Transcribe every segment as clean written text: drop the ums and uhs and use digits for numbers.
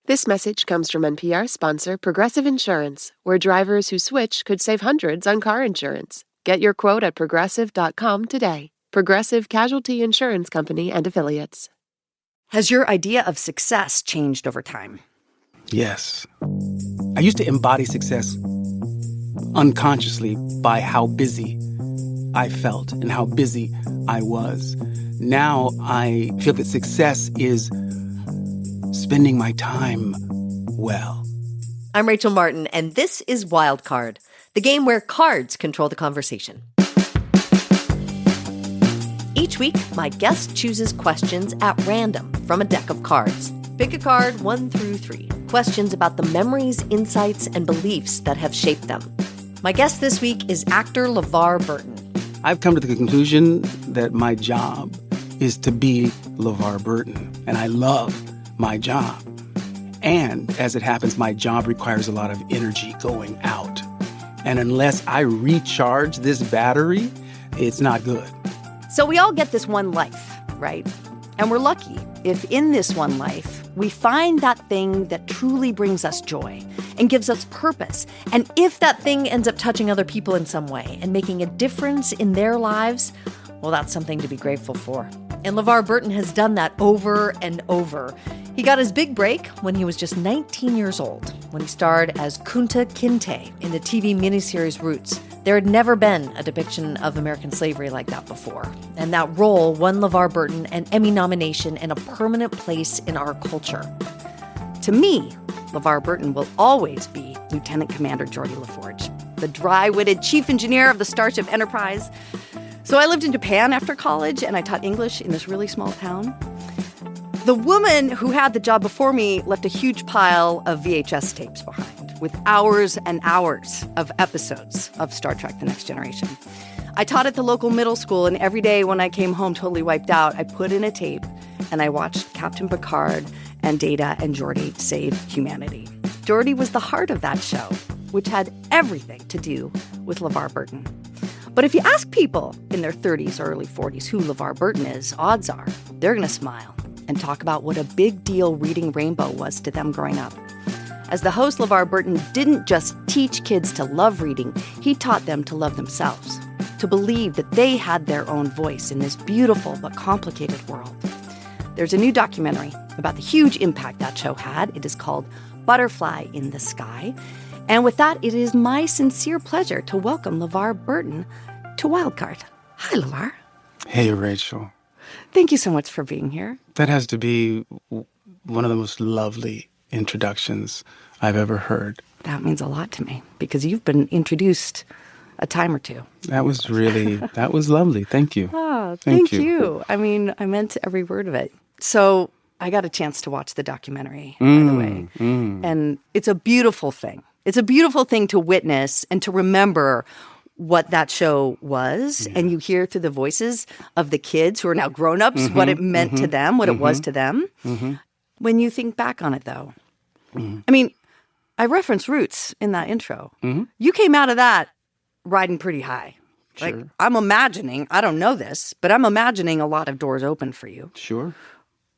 This message comes from NPR sponsor Progressive Insurance, where drivers who switch could save hundreds on car insurance. Get your quote at progressive.com today. Progressive Casualty Insurance Company and Affiliates. Has your idea of success changed over time? Yes. I used to embody success unconsciously by how busy I felt and how busy I was. Now I feel that success is spending my time well. I'm Rachel Martin, and this is Wild Card, the game where cards control the conversation. Each week, my guest chooses questions at random from a deck of cards. Pick a card 1 through 3. Questions about the memories, insights, and beliefs that have shaped them. My guest this week is actor LeVar Burton. I've come to the conclusion that my job is to be LeVar Burton, and I love my job. And as it happens, my job requires a lot of energy going out. And unless I recharge this battery, it's not good. So we all get this one life, right? And we're lucky if in this one life, we find that thing that truly brings us joy and gives us purpose. And if that thing ends up touching other people in some way and making a difference in their lives, well, that's something to be grateful for. And LeVar Burton has done that over and over. He got his big break when he was just 19 years old, when he starred as Kunta Kinte in the TV miniseries Roots. There had never been a depiction of American slavery like that before. And that role won LeVar Burton an Emmy nomination and a permanent place in our culture. To me, LeVar Burton will always be Lieutenant Commander Geordi La Forge, the dry-witted chief engineer of the Starship Enterprise. So I lived in Japan after college, and I taught English in this really small town. The woman who had the job before me left a huge pile of VHS tapes behind, with hours and hours of episodes of Star Trek: The Next Generation. I taught at the local middle school, and every day when I came home totally wiped out, I put in a tape, and I watched Captain Picard and Data and Geordi save humanity. Geordi was the heart of that show, which had everything to do with LeVar Burton. But if you ask people in their 30s or early 40s who LeVar Burton is, odds are they're going to smile and talk about what a big deal reading Rainbow was to them growing up. As the host, LeVar Burton didn't just teach kids to love reading, he taught them to love themselves, to believe that they had their own voice in this beautiful but complicated world. There's a new documentary about the huge impact that show had. It is called Butterfly in the Sky. And with that, it is my sincere pleasure to welcome LeVar Burton to Wildcard. Hi, LeVar. Hey, Rachel. Thank you so much for being here. That has to be one of the most lovely introductions I've ever heard. That means a lot to me because you've been introduced a time or two. That was lovely. Thank you. Oh, thank you. I mean, I meant every word of it. So I got a chance to watch the documentary, by the way. And it's a beautiful thing. It's a beautiful thing to witness and to remember what that show was. Yeah. And you hear through the voices of the kids who are now grown-ups what it meant to them, what it was to them. When you think back on it, though, I mean, I referenced Roots in that intro. You came out of that riding pretty high. Sure. Like, I'm imagining, I don't know this, but I'm imagining a lot of doors open for you. Sure.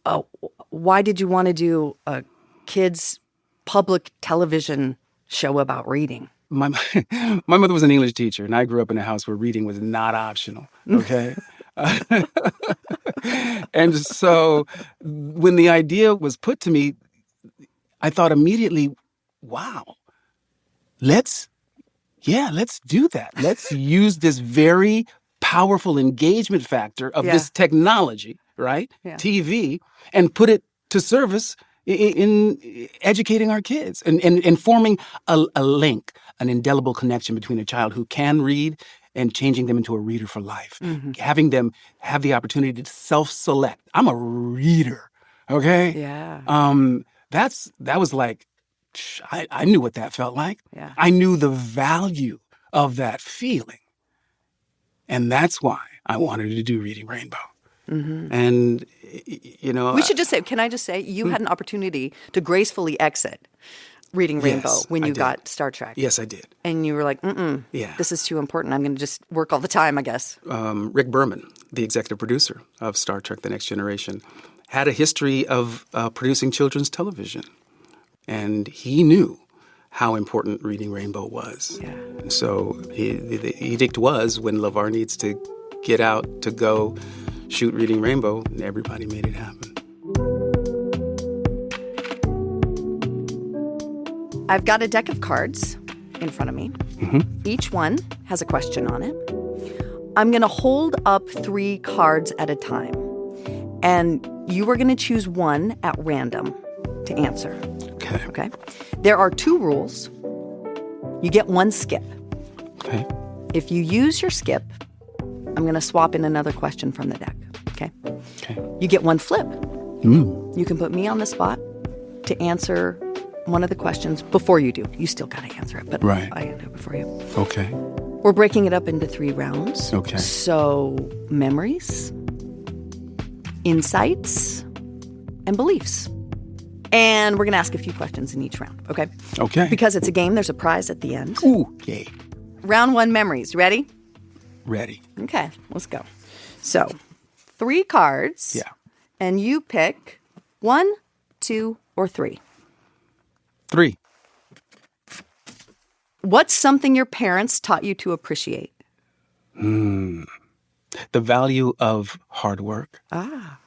Oh, why did you want to do a kids' public television show about reading? My mother was an English teacher, and I grew up in a house where reading was not optional, okay? And so when the idea was put to me, I thought immediately, wow, let's do that. Let's use this very powerful engagement factor of this technology, right? Yeah. TV, and put it to service in educating our kids and forming a link, an indelible connection between a child who can read and changing them into a reader for life. Having them have the opportunity to self-select. I'm a reader, okay? Yeah. That was like, I knew what that felt like. Yeah. I knew the value of that feeling. And that's why I wanted to do Reading Rainbow. And, you know... We should just say, can I just say, you had an opportunity to gracefully exit Reading Rainbow when you got Star Trek. Yes, I did. And you were like, this is too important. I'm going to just work all the time, I guess. Rick Berman, the executive producer of Star Trek: The Next Generation, had a history of producing children's television. And he knew how important Reading Rainbow was. Yeah. And so the edict was, when LeVar needs to get out to go shoot Reading Rainbow, everybody made it happen. I've got a deck of cards in front of me. Mm-hmm. Each one has a question on it. I'm going to hold up 3 cards at a time. And you are going to choose one at random to answer. Okay? There are 2 rules. You get 1 skip. Okay. If you use your skip, I'm going to swap in another question from the deck. Okay? Okay. You get 1 flip. Mm. You can put me on the spot to answer one of the questions before you do. You still got to answer it, but Right. I can do it before you. Okay. We're breaking it up into 3 rounds. Okay. So memories, insights, and beliefs. And we're going to ask a few questions in each round, okay? Okay. Because it's a game, there's a prize at the end. Ooh, yay. Round 1, memories. Ready? Ready. Okay, let's go. So, 3 cards. Yeah. And you pick 1, 2, or 3. 3. What's something your parents taught you to appreciate? The value of hard work. Ah.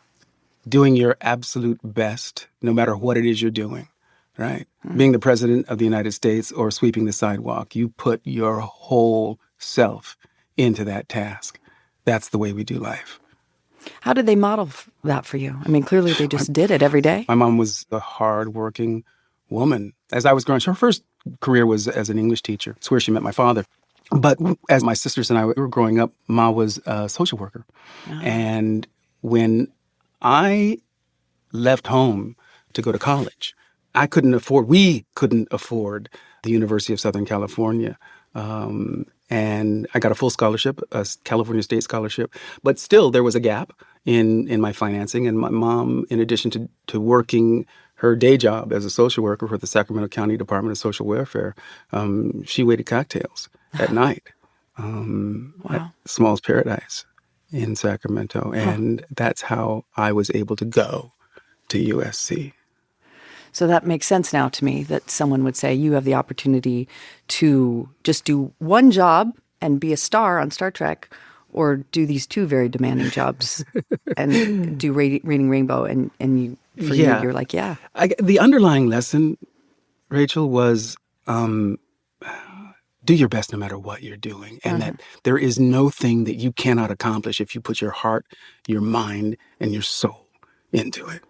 Doing your absolute best, no matter what it is you're doing, right? Being the president of the United States or sweeping the sidewalk, you put your whole self into that task. That's the way we do life. How did they model that for you? I mean, clearly they just did it every day. My mom was a hardworking woman. As I was growing, her first career was as an English teacher. It's where she met my father. But as my sisters and I were growing up, Ma was a social worker. Oh. And when I left home to go to college, we couldn't afford the University of Southern California. And I got a full scholarship, a California State scholarship. But still, there was a gap in my financing. And my mom, in addition to working her day job as a social worker for the Sacramento County Department of Social Welfare, she waited cocktails at night at Small's Paradise in Sacramento. And that's how I was able to go to USC. So that makes sense now to me that someone would say you have the opportunity to just do one job and be a star on Star Trek, or do these 2 very demanding jobs and do Reading Rainbow. And you, for you, you're like, yeah. The underlying lesson, Rachel, was do your best no matter what you're doing. And that there is no thing that you cannot accomplish if you put your heart, your mind, and your soul into it.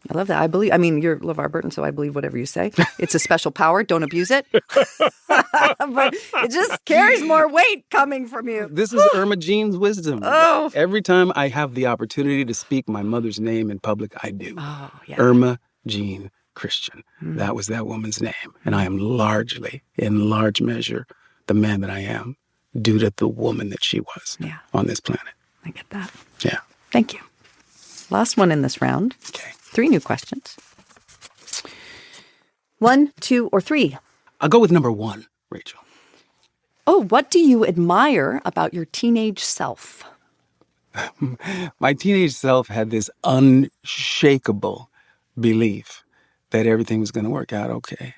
I love that. You're LeVar Burton, so I believe whatever you say. It's a special power. Don't abuse it. But it just carries more weight coming from you. This is Irma Jean's wisdom. Oh. Every time I have the opportunity to speak my mother's name in public, I do. Oh, yeah. Irma Jean Christian. That was that woman's name. And I am largely, in large measure, the man that I am due to the woman that she was on this planet. I get that. Yeah. Thank you. Last one in this round. Okay. 3 new questions. 1, 2, or 3? I'll go with number 1, Rachel. Oh, what do you admire about your teenage self? My teenage self had this unshakable belief that everything was going to work out okay.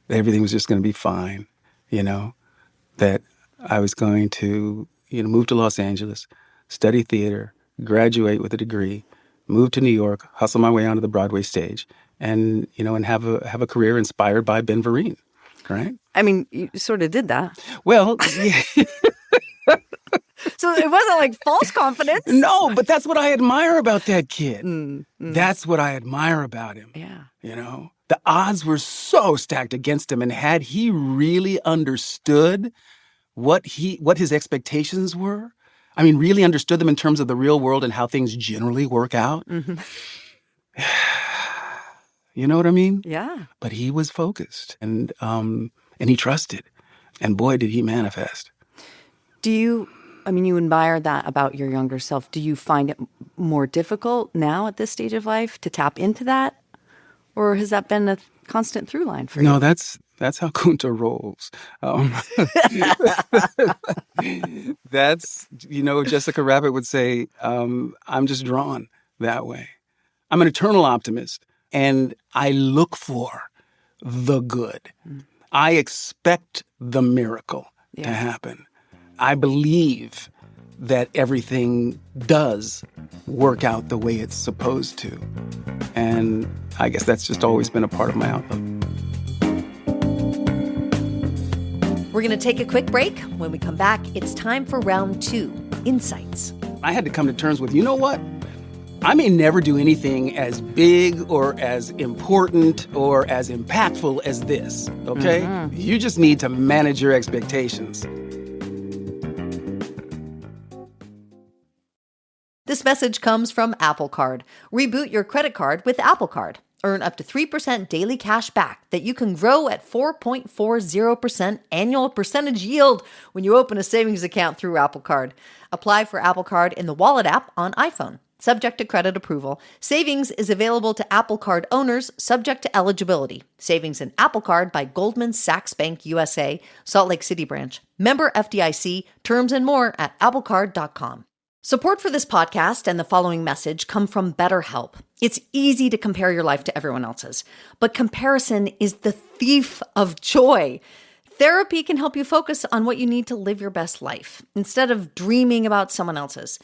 That everything was just going to be fine, that I was going to, move to Los Angeles, study theater, graduate with a degree, move to New York, hustle my way onto the Broadway stage, and have a career inspired by Ben Vereen, right? I mean, you sort of did that. Well, yeah. So it wasn't like false confidence. No, but that's what I admire about that kid. That's what I admire about him. Yeah. The odds were so stacked against him, and had he really understood what his expectations were, really understood them in terms of the real world and how things generally work out. Mm-hmm. You know what I mean? Yeah. But he was focused and he trusted. And boy, did he manifest. Do you admire that about your younger self. Do you find it more difficult now at this stage of life to tap into that? Or has that been a constant through line for you? No, that's how Kunta rolls. That's, Jessica Rabbit would say, I'm just drawn that way. I'm an eternal optimist. and I look for the good. I expect the miracle to happen. I believe that everything does work out the way it's supposed to. And I guess that's just always been a part of my outlook. We're going to take a quick break. When we come back, it's time for round 2, Insights. I had to come to terms with, you know what? I may never do anything as big or as important or as impactful as this, okay? You just need to manage your expectations. This message comes from Apple Card. Reboot your credit card with Apple Card. Earn up to 3% daily cash back that you can grow at 4.40% annual percentage yield when you open a savings account through Apple Card. Apply for Apple Card in the Wallet app on iPhone. Subject to credit approval. Savings is available to Apple Card owners, subject to eligibility. Savings in Apple Card by Goldman Sachs Bank USA, Salt Lake City branch. Member FDIC. Terms and more at applecard.com. Support for this podcast and the following message come from BetterHelp. It's easy to compare your life to everyone else's, but comparison is the thief of joy. Therapy can help you focus on what you need to live your best life instead of dreaming about someone else's.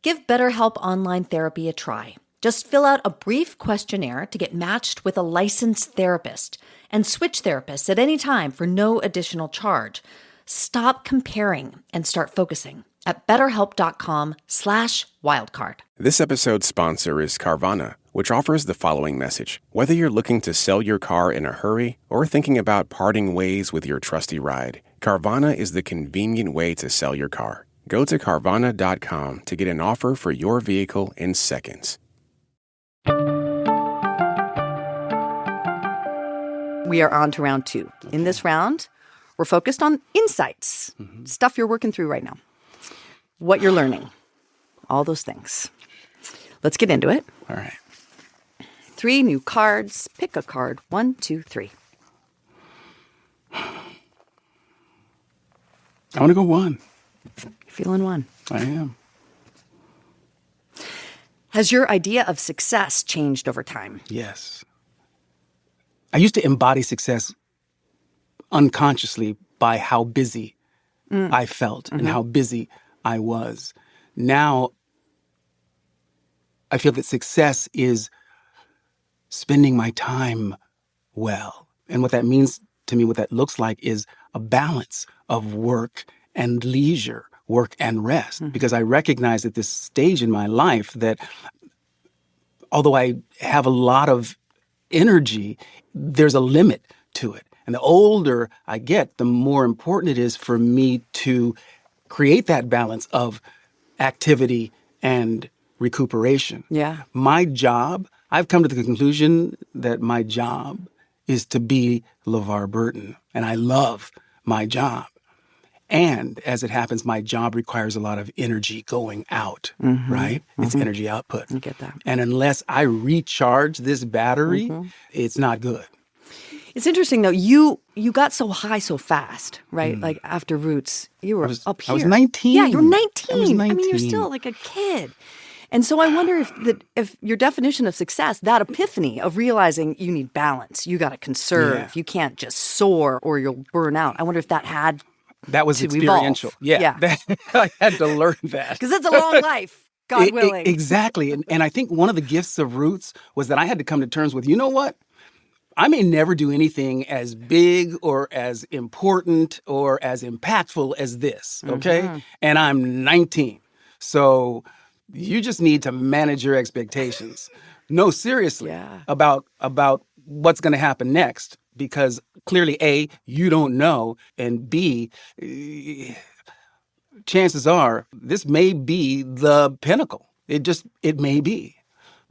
Give BetterHelp Online Therapy a try. Just fill out a brief questionnaire to get matched with a licensed therapist and switch therapists at any time for no additional charge. Stop comparing and start focusing at betterhelp.com/wildcard. This episode's sponsor is Carvana, which offers the following message. Whether you're looking to sell your car in a hurry or thinking about parting ways with your trusty ride, Carvana is the convenient way to sell your car. Go to Carvana.com to get an offer for your vehicle in seconds. We are on to round 2. In this round, we're focused on insights, stuff you're working through right now, what you're learning, all those things. Let's get into it. All right. 3 new cards. Pick a card. 1, 2, 3. I want to go 1. Feeling 1. I am. Has your idea of success changed over time? Yes. I used to embody success unconsciously by how busy I felt and how busy I was. Now, I feel that success is spending my time well. And what that means to me, what that looks like is a balance of work and leisure, work and rest. Because I recognize at this stage in my life that although I have a lot of energy, there's a limit to it. And the older I get, the more important it is for me to create that balance of activity and recuperation. Yeah. My job, I've come to the conclusion that my job is to be LeVar Burton, and I love my job. And as it happens, my job requires a lot of energy going out, right? It's energy output. I get that. And unless I recharge this battery, it's not good. It's interesting, though. You got so high so fast, right? Like after Roots, you were up here. I was 19. Yeah, you were 19. I was 19. I mean, you're still like a kid. And so I wonder if your definition of success, that epiphany of realizing you need balance, you got to conserve, Yeah. you can't just soar or you'll burn out. I wonder if that had That was to experiential. evolve. Yeah. I had to learn that. because it's a long life, God willing. Exactly. And I think one of the gifts of Roots was that I had to come to terms with, you know what? I may never do anything as big or as important or as impactful as this, okay? And I'm 19. So you just need to manage your expectations. No, seriously, about what's going to happen next. Because clearly, A, you don't know, and B, chances are this may be the pinnacle. It may be.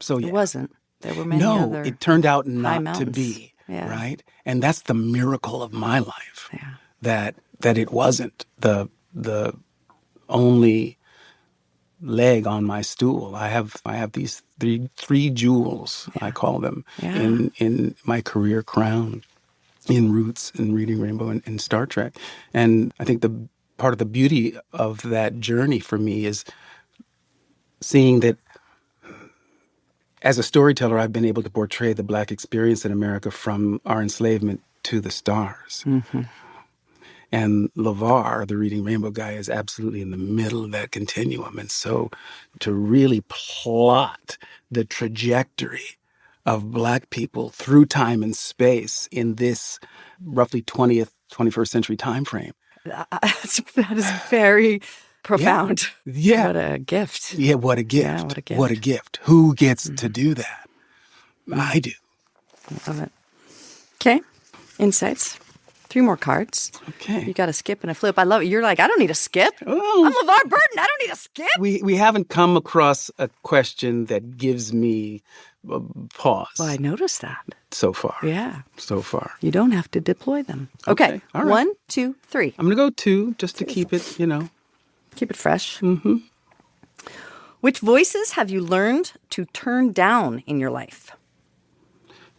So yeah. It wasn't. There were many No, other it turned out not to mountains. be, Yeah. right? And that's the miracle of my life. Yeah. That it wasn't the only leg on my stool. I have these three jewels, I call them, in my career crown, in Roots and Reading Rainbow and Star Trek. And I think the part of the beauty of that journey for me is seeing that as a storyteller, I've been able to portray the Black experience in America from our enslavement to the stars. Mm-hmm. And LeVar, the Reading Rainbow guy, is absolutely in the middle of that continuum. And so to really plot the trajectory of Black people through time and space in this roughly 20th, 21st century time frame. That is very profound. Yeah. What a gift. Yeah, what a gift. Yeah, what a gift. What a gift. Who gets to do that? I do. I love it. Okay. Insights. 3 more cards. Okay. You got a skip and a flip. I love it. You're like, I don't need a skip. Oh. I'm LeVar Burton. I don't need a skip. We haven't come across a question that gives me a pause. Well, I noticed that. So far. Yeah. So far. You don't have to deploy them. Okay. All right. 1, 2, 3. I'm going to go 2 just to keep it, Keep it fresh. Mm-hmm. Which voices have you learned to turn down in your life?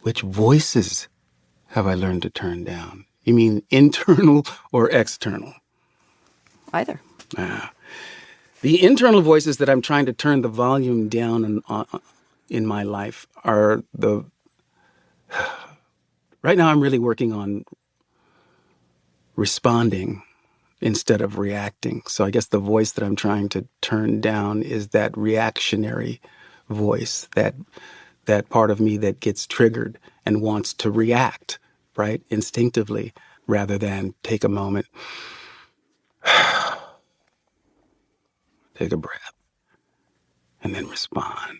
Which voices have I learned to turn down? You mean internal or external? Either. The internal voices that I'm trying to turn the volume down in my life are right now I'm really working on responding instead of reacting. So I guess the voice that I'm trying to turn down is that reactionary voice, that part of me that gets triggered and wants to react, right, instinctively, rather than take a moment, take a breath, and then respond.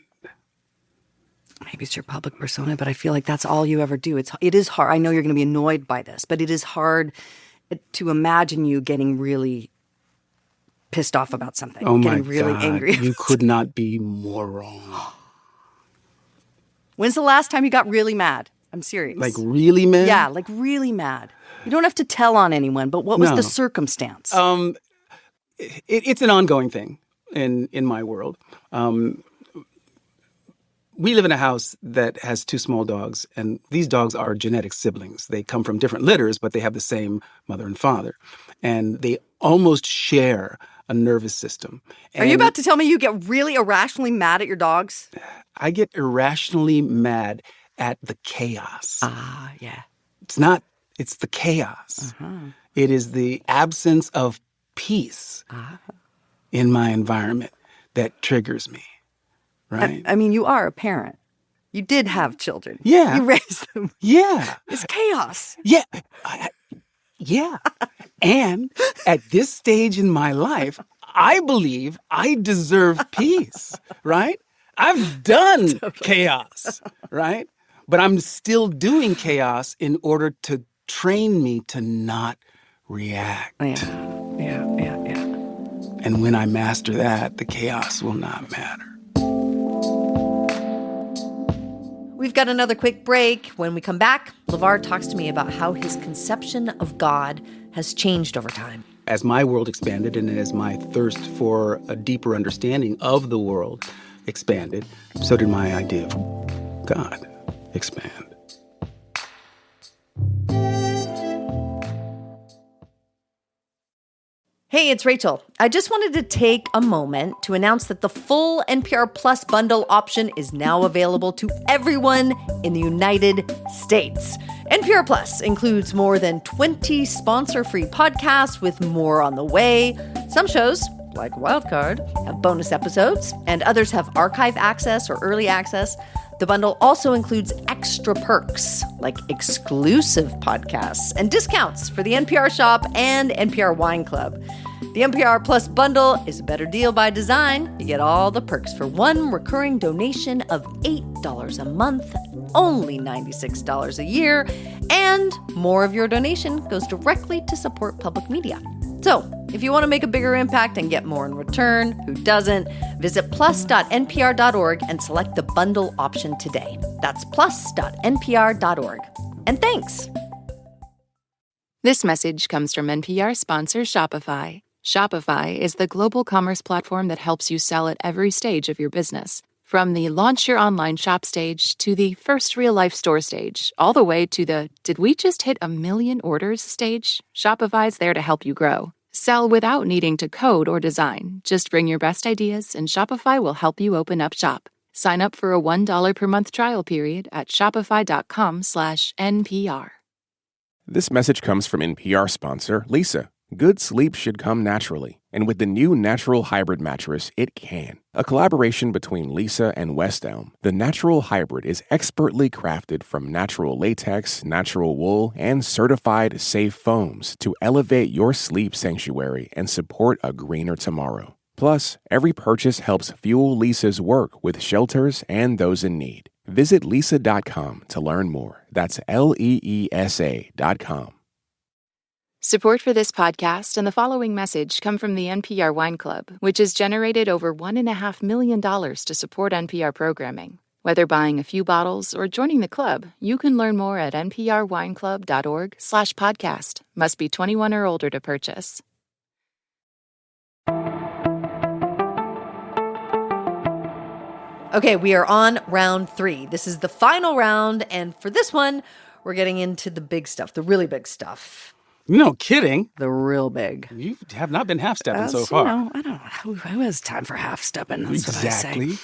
Maybe it's your public persona, but I feel like that's all you ever do. It is hard. I know you're going to be annoyed by this, but it is hard to imagine you getting really pissed off about something. Oh my getting really God, angry. You could not be more wrong. When's the last time you got really mad? I'm serious. Like really mad? Yeah, like really mad. You don't have to tell on anyone, but what was the circumstance? It's an ongoing thing in my world. We live in a house that has 2 small dogs, and these dogs are genetic siblings. They come from different litters, but they have the same mother and father. And they almost share a nervous system. Are you about to tell me you get really irrationally mad at your dogs? I get irrationally mad at the chaos. Yeah. It's the chaos. It is the absence of peace in my environment that triggers me. Right. I mean, you are a parent. You did have children. Yeah. You raised them. Yeah. It's chaos. Yeah. Yeah. And at this stage in my life, I believe I deserve peace, right? I've done chaos, right? But I'm still doing chaos in order to train me to not react. Yeah. And when I master that, the chaos will not matter. We've got another quick break. When we come back, LeVar talks to me about how his conception of God has changed over time. As my world expanded and as my thirst for a deeper understanding of the world expanded, so did my idea of God expand. Hey, it's Rachel. I just wanted to take a moment to announce that the full NPR Plus bundle option is now available to everyone in the United States. NPR Plus includes more than 20 sponsor-free podcasts with more on the way. Some shows, like Wildcard, have bonus episodes, and others have archive access or early access. The bundle also includes extra perks, like exclusive podcasts and discounts for the NPR Shop and NPR Wine Club. The NPR Plus bundle is a better deal by design. You get all the perks for one recurring donation of $8 a month, only $96 a year, and more of your donation goes directly to support public media. So, if you want to make a bigger impact and get more in return, who doesn't? Visit plus.npr.org and select the bundle option today. That's plus.npr.org. And thanks. This message comes from NPR sponsor Shopify. Shopify is the global commerce platform that helps you sell at every stage of your business. From the launch your online shop stage to the first real life store stage, all the way to the did we just hit 1 million orders stage? Shopify's there to help you grow. Sell without needing to code or design. Just bring your best ideas and Shopify will help you open up shop. Sign up for a $1 per month trial period at shopify.com/NPR. This message comes from NPR sponsor Lisa. Good sleep should come naturally, and with the new Natural Hybrid mattress, it can. A collaboration between Lisa and West Elm, the Natural Hybrid is expertly crafted from natural latex, natural wool, and certified safe foams to elevate your sleep sanctuary and support a greener tomorrow. Plus, every purchase helps fuel Lisa's work with shelters and those in need. Visit lisa.com to learn more. That's LEESA.com. Support for this podcast and the following message come from the NPR Wine Club, which has generated over $1.5 million to support NPR programming. Whether buying a few bottles or joining the club, you can learn more at nprwineclub.org/podcast. Must be 21 or older to purchase. Okay, we are on round 3. This is the final round, and for this one, we're getting into the big stuff, the really big stuff. No kidding. The real big. You have not been half-stepping so far. I don't know. Who has time for half-stepping? That's Exactly. what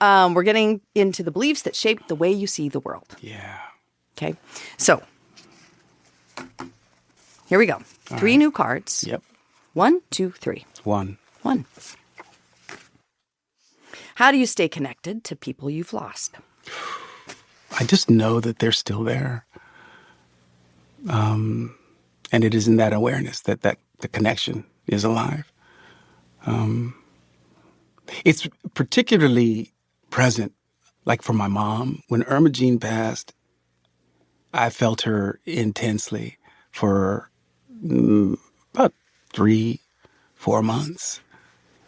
I say. We're getting into the beliefs that shape the way you see the world. Yeah. Okay. So, here we go. 3 new cards. Yep. 1, 2, 3. 1. 1. How do you stay connected to people you've lost? I just know that they're still there. And it is in that awareness that the connection is alive. It's particularly present, like for my mom. When Irma Jean passed, I felt her intensely for about 3-4 months,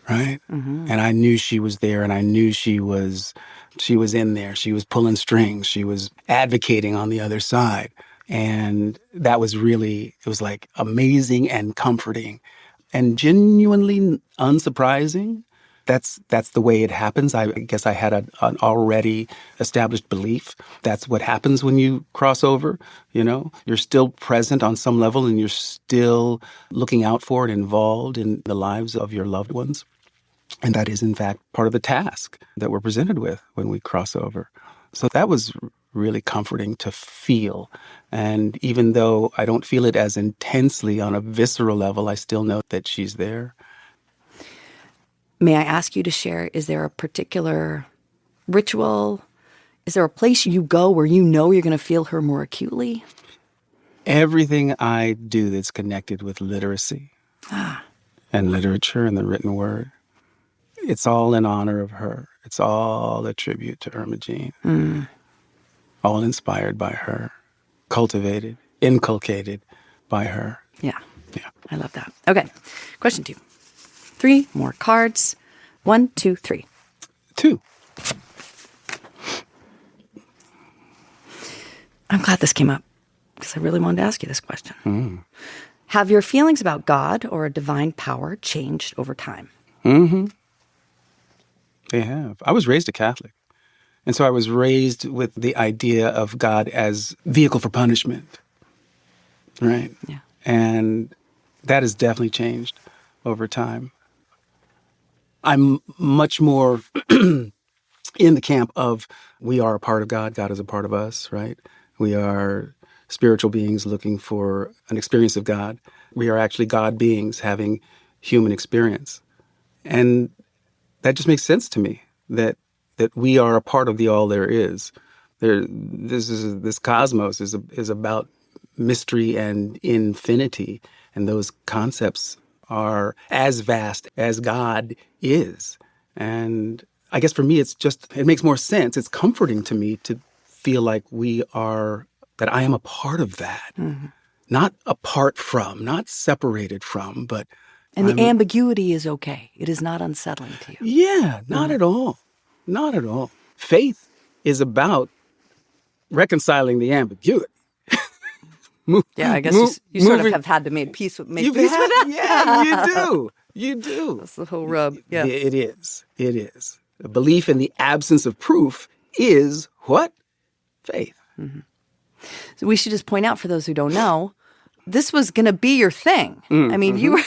right? Mm-hmm. And I knew she was there, and I knew she was in there. She was pulling strings. She was advocating on the other side. And that was really, it was like amazing and comforting and genuinely unsurprising. That's the way it happens. I guess I had an already established belief. That's what happens when you cross over, you know? You're still present on some level, and you're still looking out for and involved in the lives of your loved ones. And that is, in fact, part of the task that we're presented with when we cross over. So that was really comforting to feel. And even though I don't feel it as intensely on a visceral level, I still know that she's there. May I ask you to share, is there a particular ritual? Is there a place you go where you know you're going to feel her more acutely? Everything I do that's connected with literacy and literature and the written word, it's all in honor of her. It's all a tribute to Irma Jean. All inspired by her, cultivated, inculcated by her. Yeah. I love that. Okay. Question 2. 3 more cards. 1, 2, 3. 2. I'm glad this came up because I really wanted to ask you this question. Have your feelings about God or a divine power changed over time? Mm-hmm. They have. I was raised a Catholic. And so I was raised with the idea of God as vehicle for punishment, right? Yeah. And that has definitely changed over time. I'm much more in the camp of we are a part of God. God is a part of us, right? We are spiritual beings looking for an experience of God. We are actually God beings having human experience. And that just makes sense to me, that we are a part of the all there is. This cosmos is about mystery and infinity, and those concepts are as vast as God is. And I guess for me, it makes more sense. It's comforting to me to feel like that I am a part of that. Mm-hmm. Not apart from, not separated from, but... And the ambiguity is okay. It is not unsettling to you. Yeah, not at all. Not at all. Faith is about reconciling the ambiguity. Yeah, I guess you sort of have had to make peace with that. Yeah, you do. You do. That's the whole rub. Yeah. It is. It is. A belief in the absence of proof is what? Faith. Mm-hmm. So we should just point out for those who don't know, this was going to be your thing. I mean, you were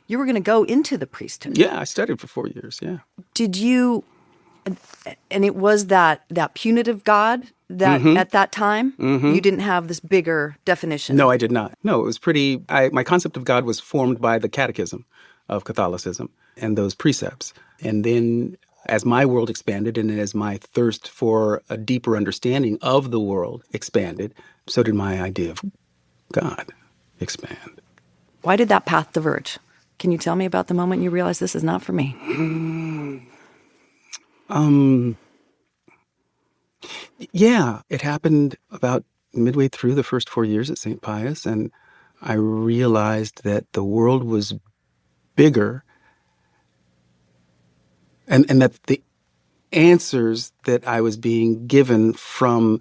going to go into the priesthood. Yeah, I studied for 4 years. Yeah. Did you And it was that punitive God that at that time, you didn't have this bigger definition. No, I did not. No, it was my concept of God was formed by the catechism of Catholicism and those precepts. And then as my world expanded and as my thirst for a deeper understanding of the world expanded, so did my idea of God expand. Why did that path diverge? Can you tell me about the moment you realized this is not for me? Yeah, it happened about midway through the first 4 years at St. Pius, and I realized that the world was bigger and that the answers that I was being given from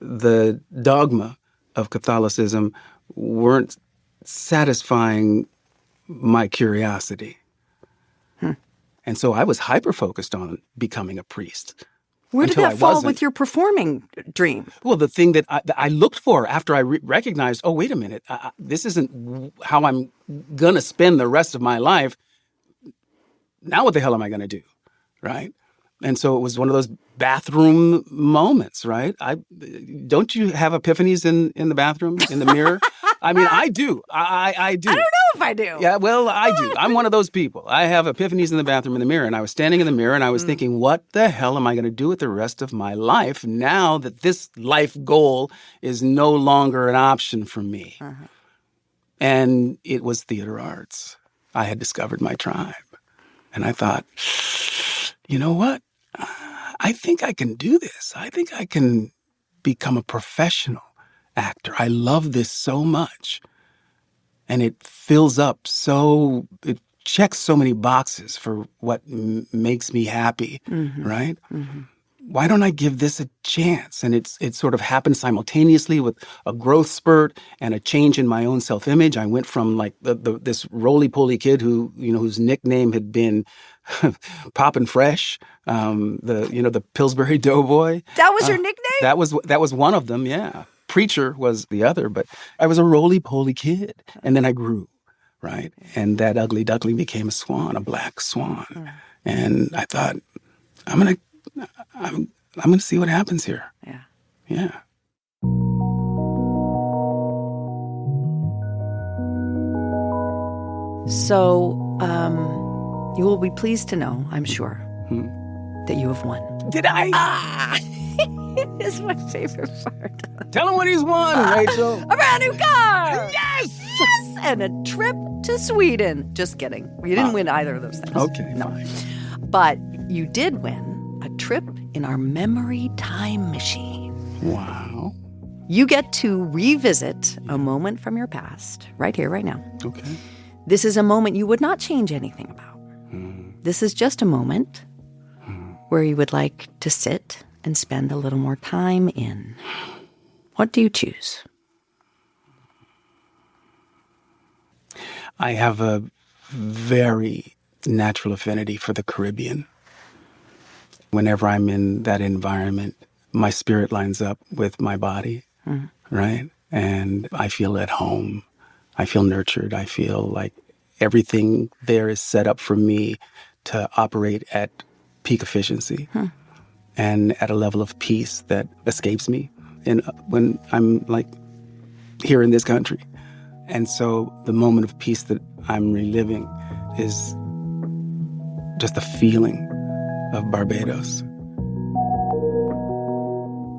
the dogma of Catholicism weren't satisfying my curiosity. And so I was hyper-focused on becoming a priest. Where did that fall with your performing dream? Well, the thing that I looked for after I recognized, oh, wait a minute, this isn't how I'm going to spend the rest of my life. Now what the hell am I going to do, right? And so it was one of those bathroom moments, right? Don't you have epiphanies in the bathroom, in the mirror? I mean, I do. I do. I don't know if I do. Yeah, well, I do. I'm one of those people. I have epiphanies in the bathroom, in the mirror. And I was standing in the mirror and I was thinking, what the hell am I going to do with the rest of my life now that this life goal is no longer an option for me? And it was theater arts. I had discovered my tribe. And I thought, you know what? I think I can do this. I think I can become a professional actor. I love this so much. And it it checks so many boxes for what makes me happy, right? Why don't I give this a chance? And it sort of happened simultaneously with a growth spurt and a change in my own self-image. I went from like this roly-poly kid whose nickname had been Poppin' Fresh, the Pillsbury Doughboy. That was your nickname? That was one of them, yeah. Preacher was the other, but I was a roly-poly kid. And then I grew, right? And that ugly duckling became a swan, a black swan. And I thought, I'm gonna see what happens here. Yeah. So, you will be pleased to know, I'm sure, that you have won. Did I? It's my favorite part. Tell him what he's won, Rachel. A brand new car! Yes! Yes! And a trip to Sweden. Just kidding. You didn't win either of those things. Okay, no. fine. But you did win a trip in our memory time machine. Wow. You get to revisit a moment from your past, right here, right now. Okay. This is a moment you would not change anything about. This is just a moment where you would like to sit and spend a little more time in. What do you choose? I have a very natural affinity for the Caribbean. Whenever I'm in that environment, my spirit lines up with my body, right? And I feel at home. I feel nurtured. I feel like everything there is set up for me to operate at peak efficiency and at a level of peace that escapes me when I'm like here in this country. And so the moment of peace that I'm reliving is just the feeling of Barbados.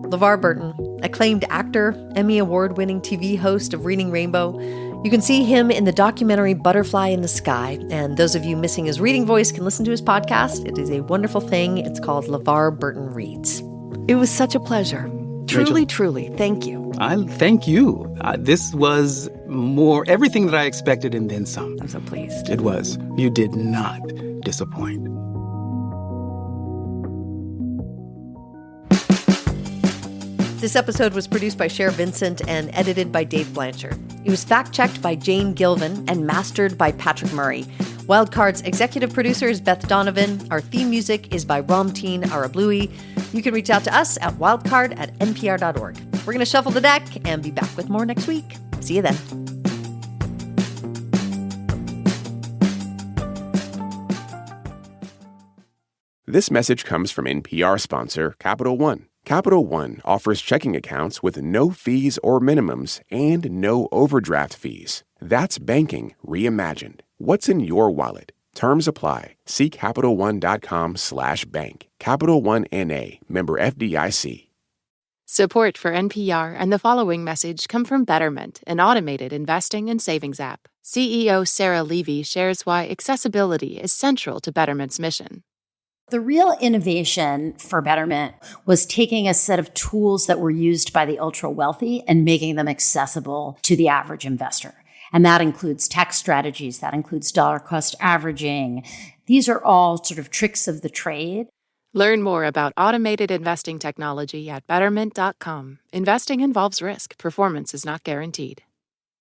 LeVar Burton, acclaimed actor, Emmy Award-winning TV host of Reading Rainbow. You can see him in the documentary Butterfly in the Sky, and those of you missing his reading voice can listen to his podcast. It is a wonderful thing. It's called LeVar Burton Reads. It was such a pleasure. Truly, Rachel, truly. Thank you. I thank you. This was everything that I expected and then some. I'm so pleased. It was. You did not disappoint. This episode was produced by Cher Vincent and edited by Dave Blanchard. It was fact-checked by Jane Gilvin and mastered by Patrick Murray. Wildcard's executive producer is Beth Donovan. Our theme music is by Ramteen Arablui. You can reach out to us at wildcard@npr.org. We're going to shuffle the deck and be back with more next week. See you then. This message comes from NPR sponsor Capital One. Capital One offers checking accounts with no fees or minimums and no overdraft fees. That's banking reimagined. What's in your wallet? Terms apply. See CapitalOne.com/bank. Capital One N.A., member FDIC. Support for NPR and the following message come from Betterment, an automated investing and savings app. CEO Sarah Levy shares why accessibility is central to Betterment's mission. The real innovation for Betterment was taking a set of tools that were used by the ultra wealthy and making them accessible to the average investor. And that includes tax strategies, that includes dollar cost averaging. These are all sort of tricks of the trade. Learn more about automated investing technology at Betterment.com. Investing involves risk. Performance is not guaranteed.